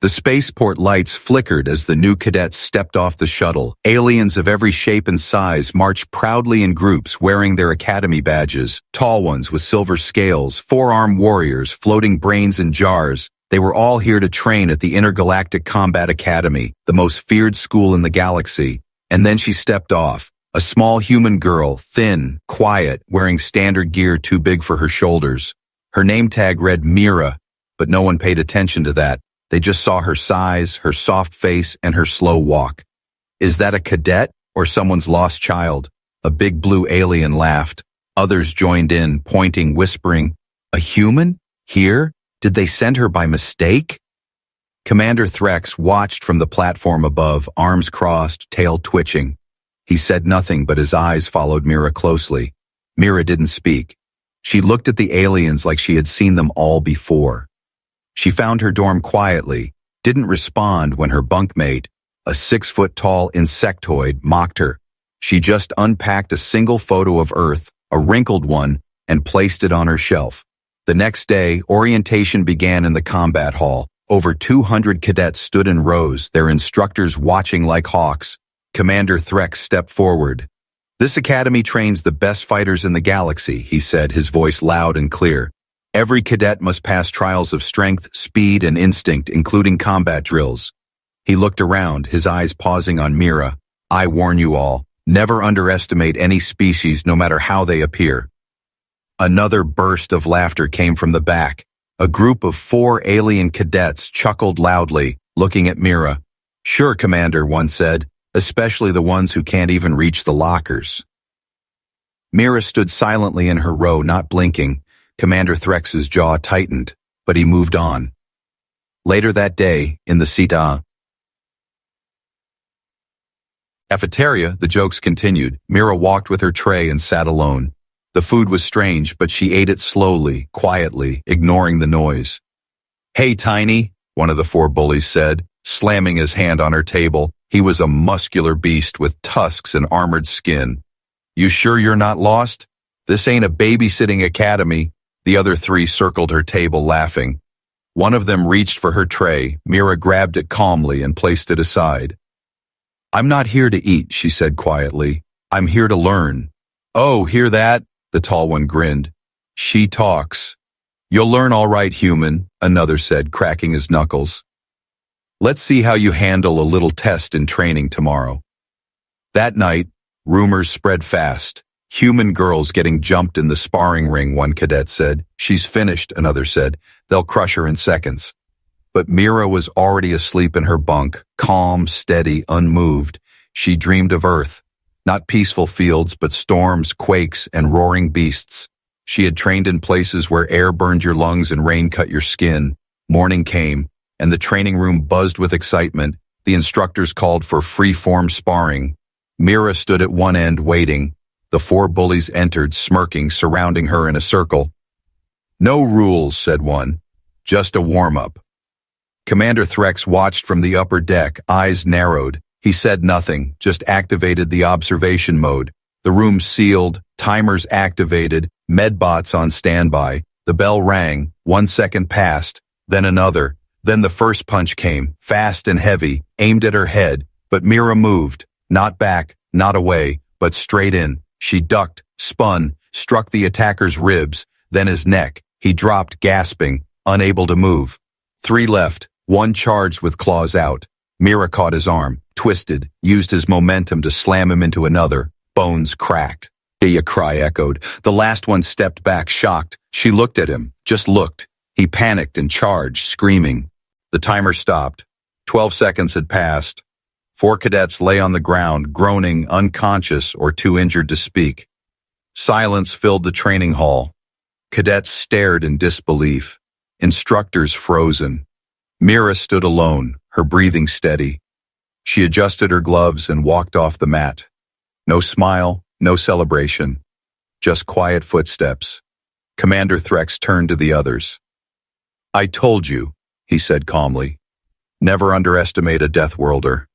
The spaceport lights flickered as the new cadets stepped off the shuttle. Aliens of every shape and size marched proudly in groups wearing their academy badges. Tall ones with silver scales, four-armed warriors floating brains in jars. They were all here to train at the Intergalactic Combat Academy, the most feared school in the galaxy. And then she stepped off. A small human girl, thin, quiet, wearing standard gear too big for her shoulders. Her name tag read Mira, but no one paid attention to that. They just saw her size, her soft face, and her slow walk. Is that a cadet or someone's lost child? A big blue alien laughed. Others joined in, pointing, whispering, "A human? Here? Did they send her by mistake?" Commander Threx watched from the platform above, arms crossed, tail twitching. He said nothing, but his eyes followed Mira closely. Mira didn't speak. She looked at the aliens like she had seen them all before. She found her dorm quietly, didn't respond when her bunkmate, a 6-foot-tall insectoid, mocked her. She just unpacked a single photo of Earth, a wrinkled one, and placed it on her shelf. The next day, orientation began in the combat hall. Over 200 cadets stood in rows, their instructors watching like hawks. Commander Threx stepped forward. "This academy trains the best fighters in the galaxy," he said, his voice loud and clear. "Every cadet must pass trials of strength, speed, and instinct, including combat drills." He looked around, his eyes pausing on Mira. "I warn you all, never underestimate any species, no matter how they appear." Another burst of laughter came from the back. A group of 4 alien cadets chuckled loudly, looking at Mira. "Sure, Commander," one said, "especially the ones who can't even reach the lockers." Mira stood silently in her row, not blinking. Commander Threx's jaw tightened, but he moved on. Later that day, in the cafeteria, the jokes continued. Mira walked with her tray and sat alone. The food was strange, but she ate it slowly, quietly, ignoring the noise. "Hey, Tiny," one of the 4 bullies said, slamming his hand on her table. He was a muscular beast with tusks and armored skin. "You sure you're not lost? This ain't a babysitting academy." The other 3 circled her table, laughing. One of them reached for her tray. Mira grabbed it calmly and placed it aside. "I'm not here to eat," she said quietly. "I'm here to learn." "Oh, hear that?" The tall one grinned. "She talks." "You'll learn all right, human," another said, cracking his knuckles. "Let's see how you handle a little test in training tomorrow." That night, rumors spread fast. "Human girls getting jumped in the sparring ring," one cadet said. "She's finished," another said. "They'll crush her in seconds." But Mira was already asleep in her bunk, calm, steady, unmoved. She dreamed of Earth. Not peaceful fields, but storms, quakes, and roaring beasts. She had trained in places where air burned your lungs and rain cut your skin. Morning came, and the training room buzzed with excitement. The instructors called for free-form sparring. Mira stood at one end, waiting. The 4 bullies entered, smirking, surrounding her in a circle. "No rules," said one. "Just a warm-up." Commander Threx watched from the upper deck, eyes narrowed. He said nothing, just activated the observation mode. The room sealed, timers activated, medbots on standby. The bell rang, 1 second passed, then another. Then the first punch came, fast and heavy, aimed at her head. But Mira moved, not back, not away, but straight in. She ducked, spun, struck the attacker's ribs, then his neck. He dropped, gasping, unable to move. 3 left, 1 charged with claws out. Mira caught his arm, twisted, used his momentum to slam him into another. Bones cracked. A cry echoed. The last one stepped back, shocked. She looked at him, just looked. He panicked and charged, screaming. The timer stopped. 12 seconds had passed. 4 cadets lay on the ground, groaning, unconscious, or too injured to speak. Silence filled the training hall. Cadets stared in disbelief. Instructors frozen. Mira stood alone, her breathing steady. She adjusted her gloves and walked off the mat. No smile, no celebration. Just quiet footsteps. Commander Threx turned to the others. "I told you," he said calmly. "Never underestimate a Death Worlder."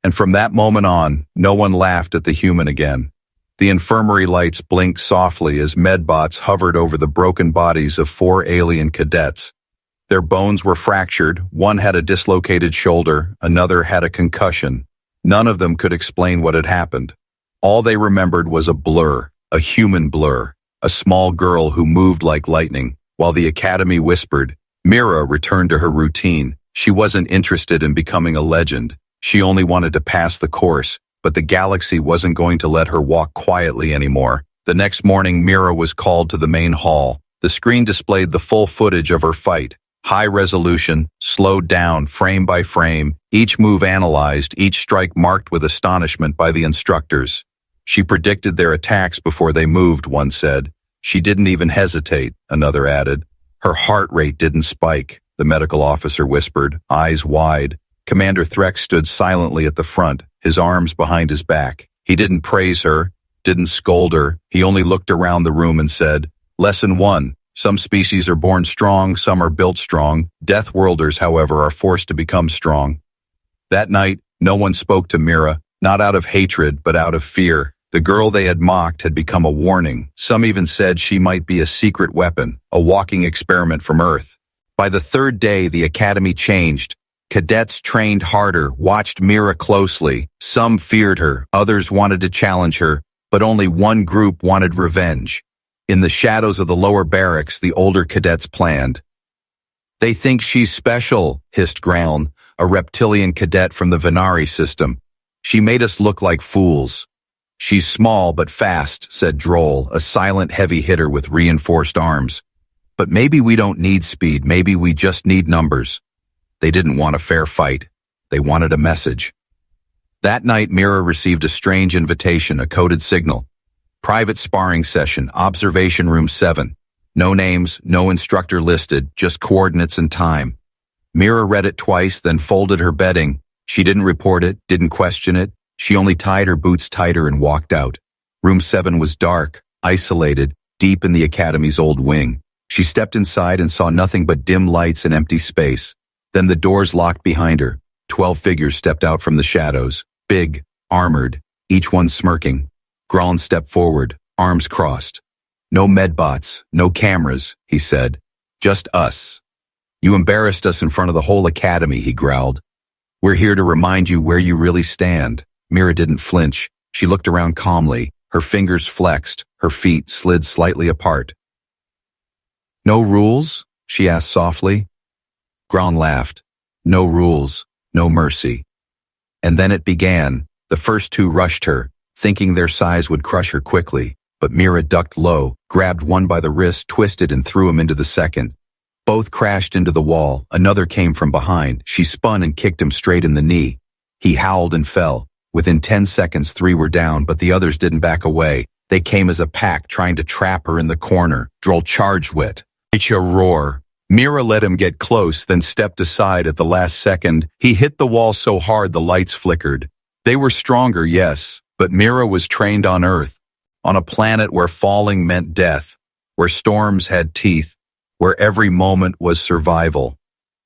And from that moment on, no one laughed at the human again. The infirmary lights blinked softly as medbots hovered over the broken bodies of 4 alien cadets. Their bones were fractured, one had a dislocated shoulder, another had a concussion. None of them could explain what had happened. All they remembered was a blur, a human blur, a small girl who moved like lightning. While the academy whispered, Mira returned to her routine. She wasn't interested in becoming a legend. She only wanted to pass the course, but the galaxy wasn't going to let her walk quietly anymore. The next morning, Mira was called to the main hall. The screen displayed the full footage of her fight. High resolution, slowed down frame by frame, each move analyzed, each strike marked with astonishment by the instructors. She predicted their attacks before they moved, one said. She didn't even hesitate, another added. Her heart rate didn't spike, the medical officer whispered, eyes wide. Commander Threx stood silently at the front, his arms behind his back. He didn't praise her, didn't scold her. He only looked around the room and said, Lesson 1. Some species are born strong, some are built strong. Death Worlders, however, are forced to become strong. That night, no one spoke to Mira, not out of hatred, but out of fear. The girl they had mocked had become a warning. Some even said she might be a secret weapon, a walking experiment from Earth. By the third day, the academy changed. Cadets trained harder, watched Mira closely. Some feared her, others wanted to challenge her, but only one group wanted revenge. In the shadows of the lower barracks, the older cadets planned. They think she's special, hissed Ground, a reptilian cadet from the Infirmary system. She made us look like fools. She's small but fast, said Droll, a silent heavy hitter with reinforced arms. But maybe we don't need speed, maybe we just need numbers. They didn't want a fair fight. They wanted a message. That night, Mira received a strange invitation, a coded signal. Private sparring session, observation room 7. No names, no instructor listed, just coordinates and time. Mira read it twice, then folded her bedding. She didn't report it, didn't question it. She only tied her boots tighter and walked out. Room 7 was dark, isolated, deep in the academy's old wing. She stepped inside and saw nothing but dim lights and empty space. Then the doors locked behind her. 12 figures stepped out from the shadows, big, armored, each one smirking. Grahn stepped forward, arms crossed. No medbots, no cameras, he said. Just us. You embarrassed us in front of the whole academy, he growled. We're here to remind you where you really stand. Mira didn't flinch. She looked around calmly. Her fingers flexed, her feet slid slightly apart. No rules? She asked softly. Grahn laughed. No rules, no mercy. And then it began. The first two rushed her, thinking their size would crush her quickly. But Mira ducked low, grabbed one by the wrist, twisted and threw him into the second. Both crashed into the wall. Another came from behind. She spun and kicked him straight in the knee. He howled and fell. Within 10 seconds, 3 were down, but the others didn't back away. They came as a pack, trying to trap her in the corner. Droll charged with a roar. Mira let him get close, then stepped aside at the last second. He hit the wall so hard the lights flickered. They were stronger, yes, but Mira was trained on Earth, on a planet where falling meant death, where storms had teeth, where every moment was survival.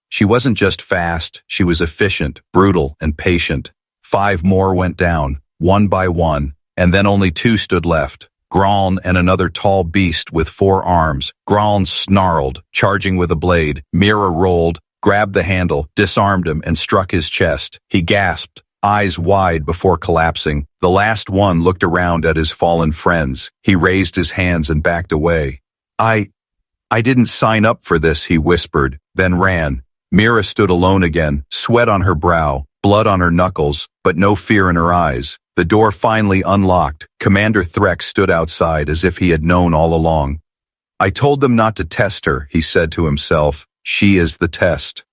She wasn't just fast, she was efficient, brutal, and patient. 5 more went down, one by one, and then only 2 stood left. Grahn and another tall beast with 4 arms. Grahn snarled, charging with a blade. Mira rolled, grabbed the handle, disarmed him, and struck his chest. He gasped, eyes wide before collapsing. The last one looked around at his fallen friends. He raised his hands and backed away. I didn't sign up for this, he whispered, then ran. Mira stood alone again, sweat on her brow, blood on her knuckles, but no fear in her eyes. The door finally unlocked. Commander Threx stood outside as if he had known all along. I told them not to test her, he said to himself. She is the test.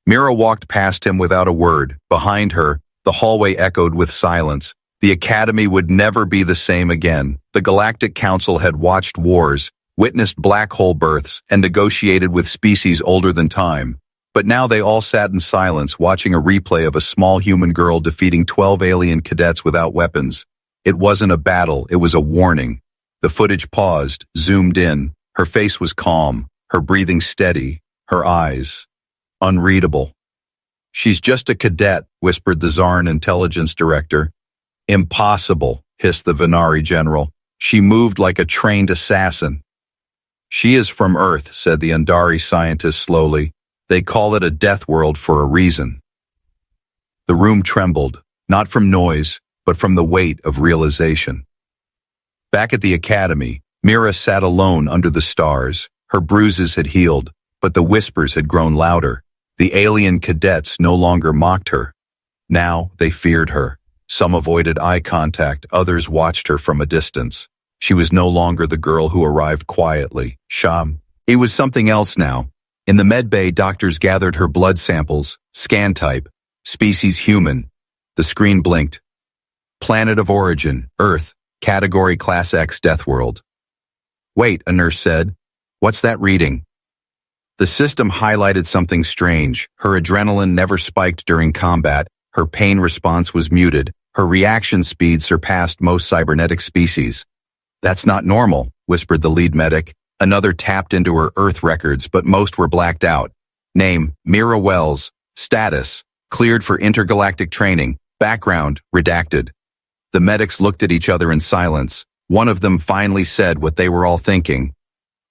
Mira walked past him without a word. Behind her, the hallway echoed with silence. The academy would never be the same again. The Galactic Council had watched wars, witnessed black hole births, and negotiated with species older than time. But now they all sat in silence, watching a replay of a small human girl defeating 12 alien cadets without weapons. It wasn't a battle, it was a warning. The footage paused, zoomed in. Her face was calm, her breathing steady, her eyes unreadable. She's just a cadet, whispered the Zarn intelligence director. Impossible, hissed the Venari general. She moved like a trained assassin. She is from Earth, said the Undari scientist slowly. They call it a death world for a reason. The room trembled, not from noise, but from the weight of realization. Back at the academy, Mira sat alone under the stars. Her bruises had healed, but the whispers had grown louder. The alien cadets no longer mocked her. Now they feared her. Some avoided eye contact, others watched her from a distance. She was no longer the girl who arrived quietly. It was something else now. In the med bay, doctors gathered her blood samples, scan type, species human. The screen blinked. Planet of origin, Earth, category Class X death world. Wait, a nurse said. What's that reading? The system highlighted something strange. Her adrenaline never spiked during combat. Her pain response was muted. Her reaction speed surpassed most cybernetic species. That's not normal, whispered the lead medic. Another tapped into her Earth records, but most were blacked out. Name, Mira Wells. Status, cleared for intergalactic training. Background, redacted. The medics looked at each other in silence. One of them finally said what they were all thinking.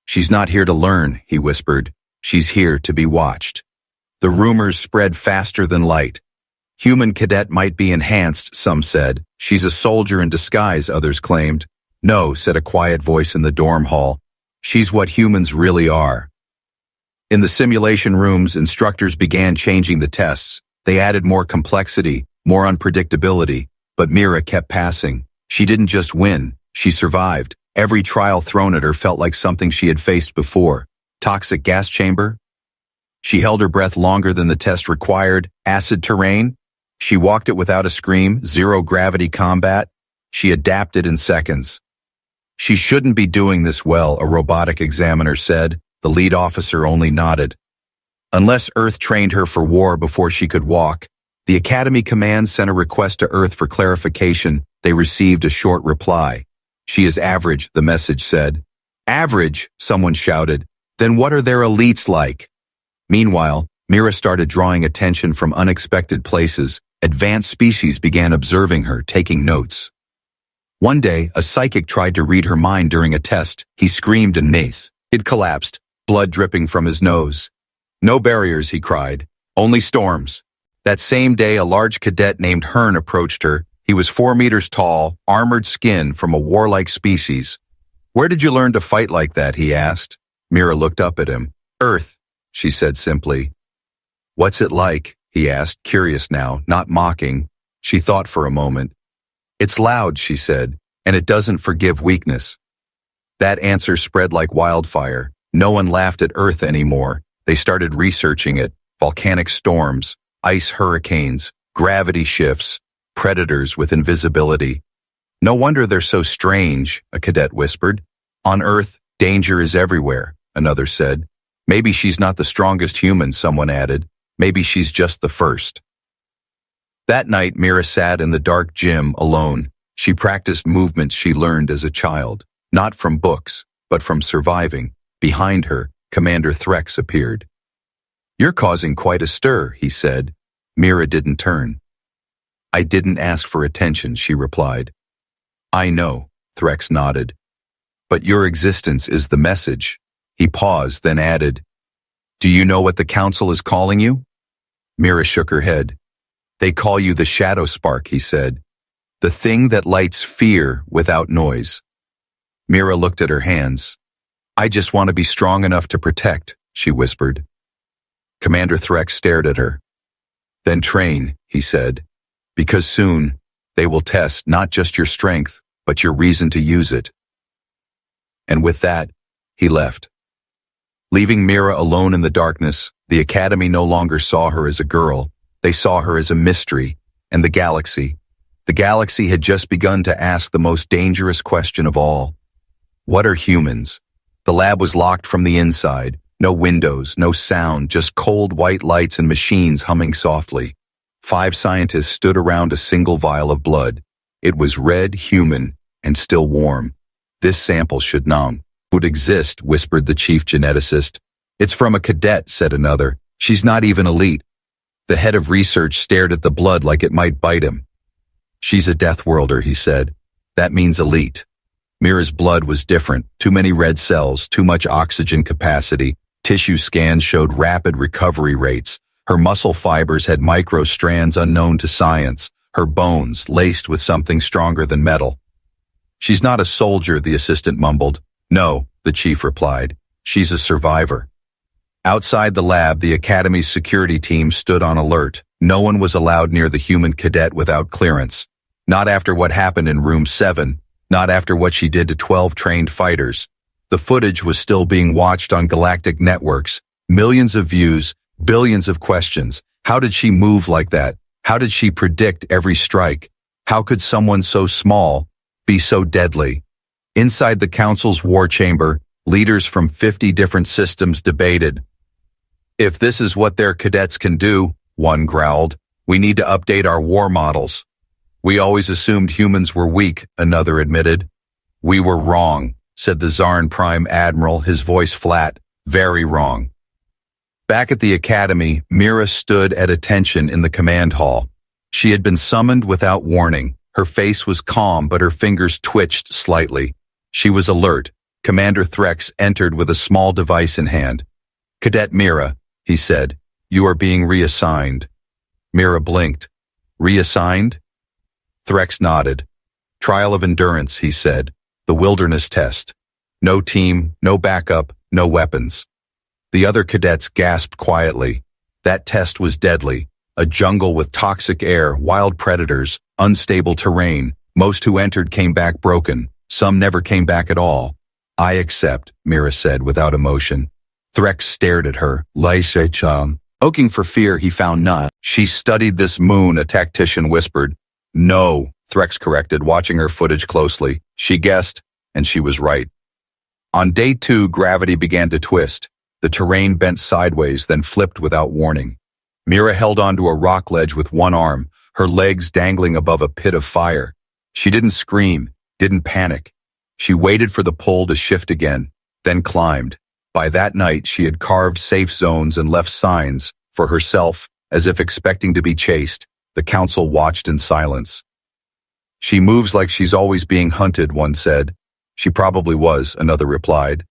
She's not here to learn, he whispered. She's here to be watched. The rumors spread faster than light. Human cadet might be enhanced, some said. She's a soldier in disguise, others claimed. No, said a quiet voice in the dorm hall. She's what humans really are. In the simulation rooms, instructors began changing the tests. They added more complexity, more unpredictability, but Mira kept passing. She didn't just win, she survived. Every trial thrown at her felt like something she had faced before. Toxic gas chamber? She held her breath longer than the test required. Acid terrain? She walked it without a scream. Zero gravity combat? She adapted in seconds. She shouldn't be doing this well, a robotic examiner said. The lead officer only nodded. Unless Earth trained her for war before she could walk. The Academy Command sent a request to Earth for clarification. They received a short reply. She is average, the message said. Average, someone shouted. Then what are their elites like? Meanwhile, Mira started drawing attention from unexpected places. Advanced species began observing her, taking notes. One day, a psychic tried to read her mind during a test. He screamed and it collapsed, blood dripping from his nose. No barriers, he cried. Only storms. That same day, a large cadet named Hearn approached her. He was 4 meters tall, armored skin from a warlike species. Where did you learn to fight like that, he asked. Mira looked up at him. Earth, she said simply. What's it like, he asked, curious now, not mocking. She thought for a moment. It's loud, she said, and it doesn't forgive weakness. That answer spread like wildfire. No one laughed at Earth anymore. They started researching it. Volcanic storms, ice hurricanes, gravity shifts, predators with invisibility. No wonder they're so strange, a cadet whispered. On Earth, danger is everywhere, another said. Maybe she's not the strongest human, someone added. Maybe she's just the first. That night, Mira sat in the dark gym alone. She practiced movements she learned as a child, not from books, but from surviving. Behind her, Commander Threx appeared. You're causing quite a stir, he said. Mira didn't turn. I didn't ask for attention, she replied. I know, Threx nodded. But your existence is the message. He paused, then added, Do you know what the Council is calling you? Mira shook her head. They call you the Shadow Spark, he said. The thing that lights fear without noise. Mira looked at her hands. I just want to be strong enough to protect, she whispered. Commander Threx stared at her. Then train, he said, because soon they will test not just your strength, but your reason to use it. And with that, he left. Leaving Mira alone in the darkness, the Academy no longer saw her as a girl. They saw her as a mystery, and the galaxy. The galaxy had just begun to ask the most dangerous question of all. What are humans? The lab was locked from the inside. No windows, no sound, just cold white lights and machines humming softly. 5 scientists stood around a single vial of blood. It was red, human, and still warm. This sample should would exist, whispered the chief geneticist. It's from a cadet, said another. She's not even elite. The head of research stared at the blood like it might bite him. She's a death worlder, he said. That means elite. Mira's blood was different. Too many red cells, too much oxygen capacity. Tissue scans showed rapid recovery rates. Her muscle fibers had micro-strands unknown to science, her bones laced with something stronger than metal. "She's not a soldier," the assistant mumbled. "No," the chief replied. "She's a survivor." Outside the lab, the Academy's security team stood on alert. No one was allowed near the human cadet without clearance. Not after what happened in Room 7, not after what she did to 12 trained fighters. The footage was still being watched on Galactic networks. Millions of views, billions of questions. How did she move like that? How did she predict every strike? How could someone so small be so deadly? Inside the Council's war chamber, leaders from 50 different systems debated. "If this is what their cadets can do," one growled, "we need to update our war models." "We always assumed humans were weak," another admitted. "We were wrong," said the Zarn Prime Admiral, his voice flat. "Very wrong." Back at the Academy, Mira stood at attention in the command hall. She had been summoned without warning. Her face was calm, but her fingers twitched slightly. She was alert. Commander Threx entered with a small device in hand. "Cadet Mira," he said, "you are being reassigned." Mira blinked. "Reassigned?" Threx nodded. "Trial of endurance," he said. "The wilderness test. No team, no backup, no weapons." The other cadets gasped quietly. That test was deadly. A jungle with toxic air, wild predators, unstable terrain. Most who entered came back broken. Some never came back at all. "I accept," Mira said without emotion. Threx stared at her. "Laisei-chan." Oaking for fear, he found none. "She studied this moon," a tactician whispered. "No," Threx corrected, watching her footage closely. "She guessed, and she was right." On day 2, gravity began to twist. The terrain bent sideways, then flipped without warning. Mira held onto a rock ledge with one arm, her legs dangling above a pit of fire. She didn't scream, didn't panic. She waited for the pull to shift again, then climbed. By that night, she had carved safe zones and left signs for herself, as if expecting to be chased. The council watched in silence. "She moves like she's always being hunted," one said. "She probably was," another replied.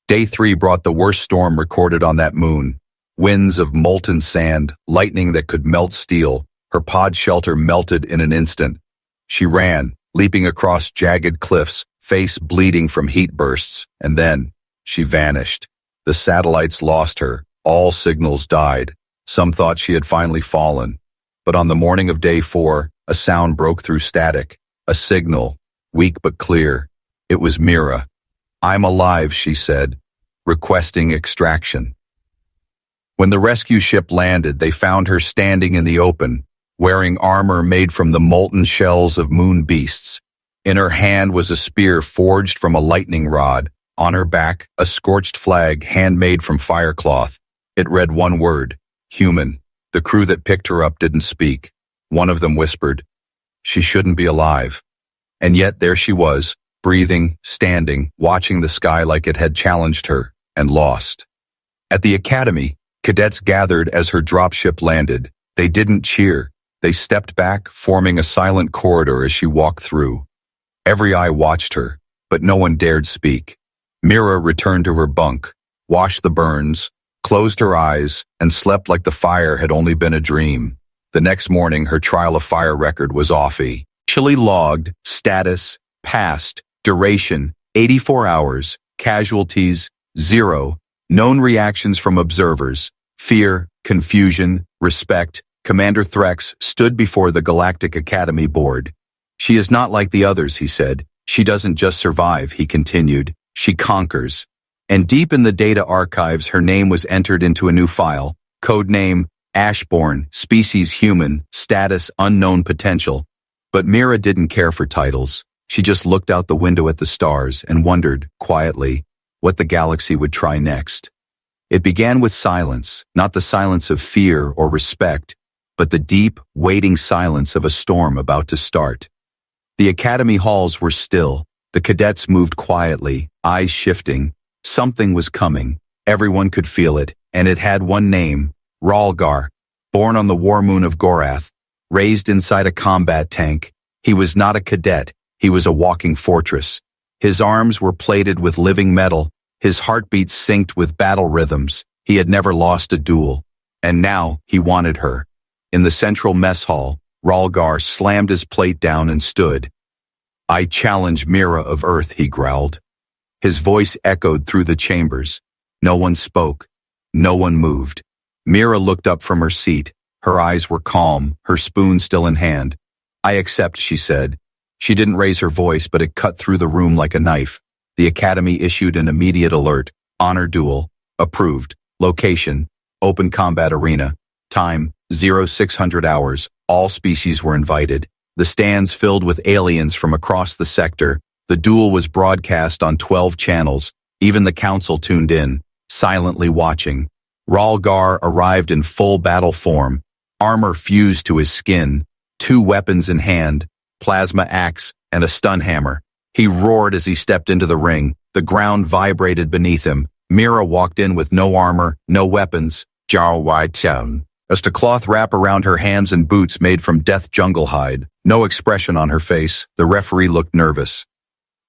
Day 3 brought the worst storm recorded on that moon. Winds of molten sand, lightning that could melt steel. Her pod shelter melted in an instant. She ran, leaping across jagged cliffs, face bleeding from heat bursts, and then she vanished. The satellites lost her. All signals died. Some thought she had finally fallen. But on the morning of day 4, a sound broke through static. A signal, weak but clear. It was Mira. "I'm alive," she said, requesting extraction. When the rescue ship landed, they found her standing in the open, wearing armor made from the molten shells of moon beasts. In her hand was a spear forged from a lightning rod. On her back, a scorched flag handmade from firecloth. It read one word, human. The crew that picked her up didn't speak. One of them whispered, "She shouldn't be alive." And yet there she was, breathing, standing, watching the sky like it had challenged her, and lost. At the Academy, cadets gathered as her dropship landed. They didn't cheer. They stepped back, forming a silent corridor as she walked through. Every eye watched her, but no one dared speak. Mira returned to her bunk, washed the burns, closed her eyes, and slept like the fire had only been a dream. The next morning, her trial of fire record was offy. Chile logged, status, past, duration, 84 hours, casualties, 0, known reactions from observers, fear, confusion, respect. Commander Threx stood before the Galactic Academy board. "She is not like the others," he said. "She doesn't just survive," he continued. "She conquers." And deep in the data archives, her name was entered into a new file. Code name, Ashborn, species human, status unknown potential. But Mira didn't care for titles. She just looked out the window at the stars and wondered, quietly, what the galaxy would try next. It began with silence, not the silence of fear or respect, but the deep, waiting silence of a storm about to start. The Academy halls were still. The cadets moved quietly, eyes shifting. Something was coming. Everyone could feel it, and it had one name, Ralgar. Born on the war moon of Gorath, raised inside a combat tank. He was not a cadet. He was a walking fortress. His arms were plated with living metal, His heartbeat synced with battle rhythms. He had never lost a duel. And now he wanted her. In the central mess hall, Ralgar slammed his plate down and stood. "I challenge Mira of Earth," he growled. His voice echoed through the chambers. No one spoke. No one moved. Mira looked up from her seat. Her eyes were calm, her spoon still in hand. "I accept," she said. She didn't raise her voice, but it cut through the room like a knife. The Academy issued an immediate alert. Honor duel. Approved. Location. Open combat arena. Time. 0600 hours. All species were invited. The stands filled with aliens from across the sector. The duel was broadcast on 12 channels. Even the council tuned in, silently watching. Ralgar arrived in full battle form. Armor fused to his skin. 2 weapons in hand. Plasma axe and a stun hammer. He roared as he stepped into the ring. The ground vibrated beneath him. Mira walked in with no armor, no weapons. Just a cloth wrap around her hands and boots made from death jungle hide. No expression on her face. The referee looked nervous.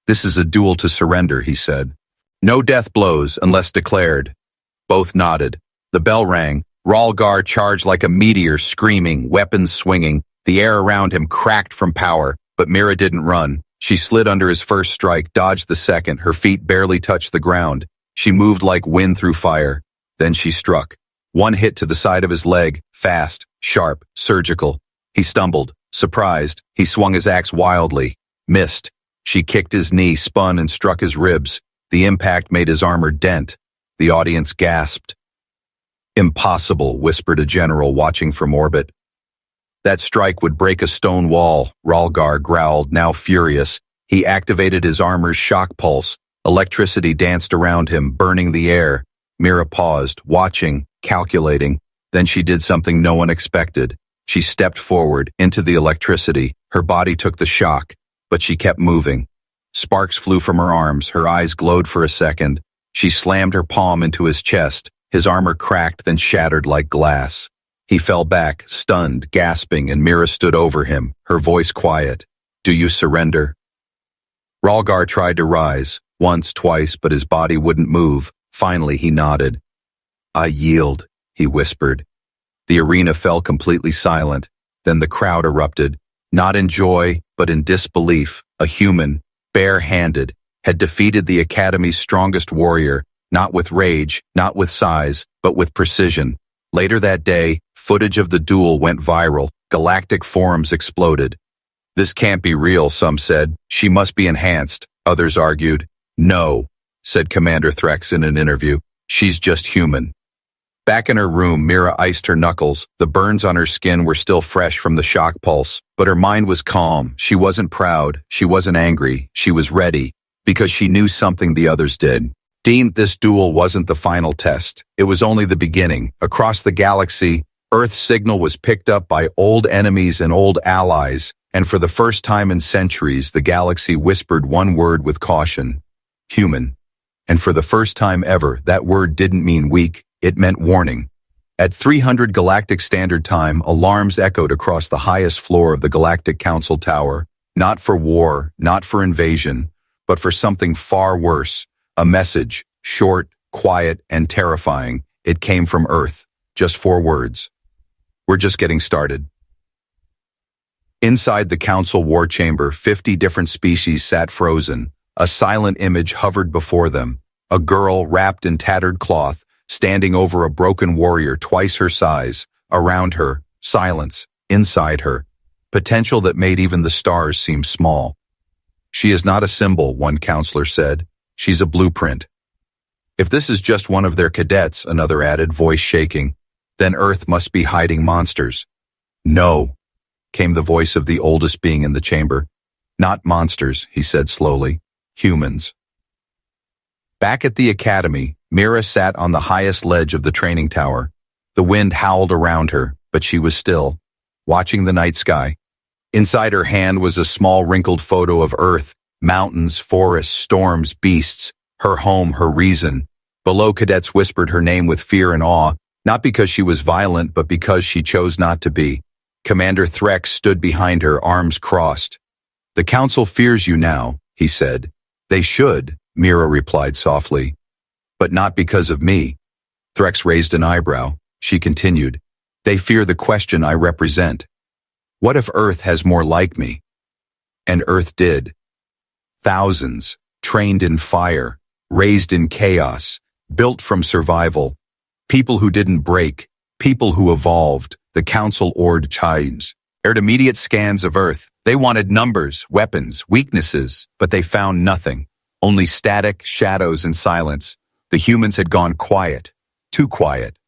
"This is a duel to surrender," he said. "No death blows unless declared." Both nodded. The bell rang. Ralgar charged like a meteor, screaming, weapons swinging. The air around him cracked from power, but Mira didn't run. She slid under his first strike, dodged the second. Her feet barely touched the ground. She moved like wind through fire. Then she struck. One hit to the side of his leg, fast, sharp, surgical. He stumbled, surprised. He swung his axe wildly. Missed. She kicked his knee, spun, and struck his ribs. The impact made his armor dent. The audience gasped. "Impossible," whispered a general watching from orbit. "That strike would break a stone wall," Ralgar growled, now furious. He activated his armor's shock pulse. Electricity danced around him, burning the air. Mira paused, watching, calculating. Then she did something no one expected. She stepped forward, into the electricity. Her body took the shock, but she kept moving. Sparks flew from her arms. Her eyes glowed for a second. She slammed her palm into his chest. His armor cracked, then shattered like glass. He fell back, stunned, gasping, and Mira stood over him, her voice quiet. "Do you surrender?" Ralgar tried to rise, once, twice, but his body wouldn't move. Finally, he nodded. "I yield," he whispered. The arena fell completely silent. Then the crowd erupted, not in joy, but in disbelief. A human, bare-handed, had defeated the Academy's strongest warrior, not with rage, not with size, but with precision. Later that day, footage of the duel went viral. Galactic forums exploded. "This can't be real," some said. "She must be enhanced," others argued. "No," said Commander Threx in an interview. "She's just human." Back in her room, Mira iced her knuckles. The burns on her skin were still fresh from the shock pulse, but her mind was calm. She wasn't proud. She wasn't angry. She was ready, because she knew something the others did. This duel wasn't the final test. It was only the beginning. Across the galaxy, Earth's signal was picked up by old enemies and old allies, and for the first time in centuries, the galaxy whispered one word with caution: human. And for the first time ever, that word didn't mean weak. It meant warning. At 300 Galactic Standard Time, alarms echoed across the highest floor of the Galactic Council Tower. Not for war, not for invasion, but for something far worse. A message, short, quiet, and terrifying. It came from Earth. Just 4 words. "We're just getting started." Inside the Council War Chamber, 50 different species sat frozen. A silent image hovered before them. A girl wrapped in tattered cloth, standing over a broken warrior twice her size. Around her, silence. Inside her, potential that made even the stars seem small. "She is not a symbol," one counselor said. "She's a blueprint." "If this is just one of their cadets," another added, voice shaking, "then Earth must be hiding monsters." "No," came the voice of the oldest being in the chamber. "Not monsters," he said slowly. "Humans." Back at the Academy, Mira sat on the highest ledge of the training tower. The wind howled around her, but she was still, watching the night sky. Inside her hand was a small wrinkled photo of Earth, mountains, forests, storms, beasts, her home, her reason. Below, cadets whispered her name with fear and awe, not because she was violent, but because she chose not to be. Commander Threx stood behind her, arms crossed. "The Council fears you now," he said. "They should," Mira replied softly. But not because of me. Threx raised an eyebrow. She continued. They fear the question I represent. What if Earth has more like me? And Earth did. Thousands, trained in fire, raised in chaos, built from survival. People who didn't break, people who evolved. The Council ordered chimes. Aired immediate scans of Earth. They wanted numbers, weapons, weaknesses, but they found nothing. Only static, shadows, and silence. The humans had gone quiet. Too quiet.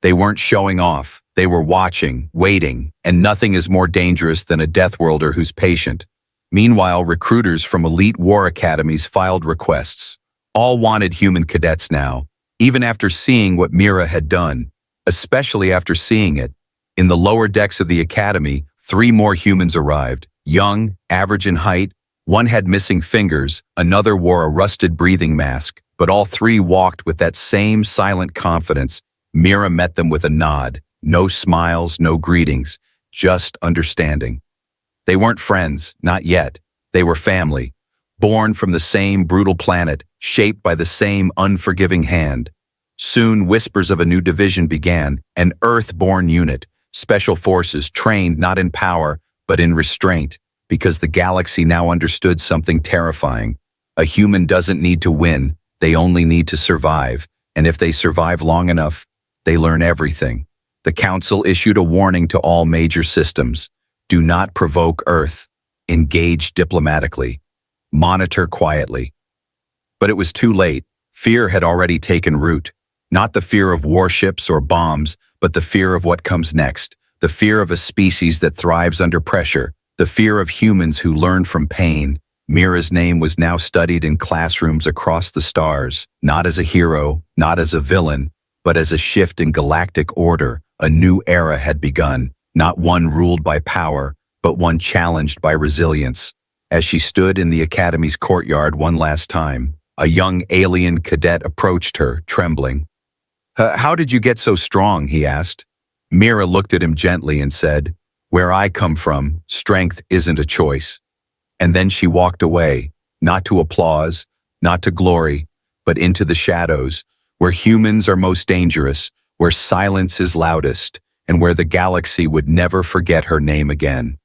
They weren't showing off. They were watching, waiting, and nothing is more dangerous than a death worlder who's patient. Meanwhile, recruiters from elite war academies filed requests. All wanted human cadets now, even after seeing what Mira had done, especially after seeing it. In the lower decks of the academy, 3 more humans arrived, young, average in height. One had missing fingers, another wore a rusted breathing mask, but all 3 walked with that same silent confidence. Mira met them with a nod. No smiles, no greetings, just understanding. They weren't friends, not yet. They were family, born from the same brutal planet, shaped by the same unforgiving hand. Soon, whispers of a new division began, an Earth-born unit, special forces trained not in power, but in restraint, because the galaxy now understood something terrifying. A human doesn't need to win, they only need to survive, and if they survive long enough, they learn everything. The Council issued a warning to all major systems. Do not provoke Earth. Engage diplomatically. Monitor quietly. But it was too late. Fear had already taken root. Not the fear of warships or bombs, but the fear of what comes next. The fear of a species that thrives under pressure. The fear of humans who learn from pain. Mira's name was now studied in classrooms across the stars, not as a hero, not as a villain, but as a shift in galactic order. A new era had begun, not one ruled by power, but one challenged by resilience. As she stood in the academy's courtyard one last time, a young alien cadet approached her, trembling. How did you get so strong?" he asked. Mira looked at him gently and said, "Where I come from, strength isn't a choice." And then she walked away, not to applause, not to glory, but into the shadows, where humans are most dangerous, where silence is loudest, and where the galaxy would never forget her name again.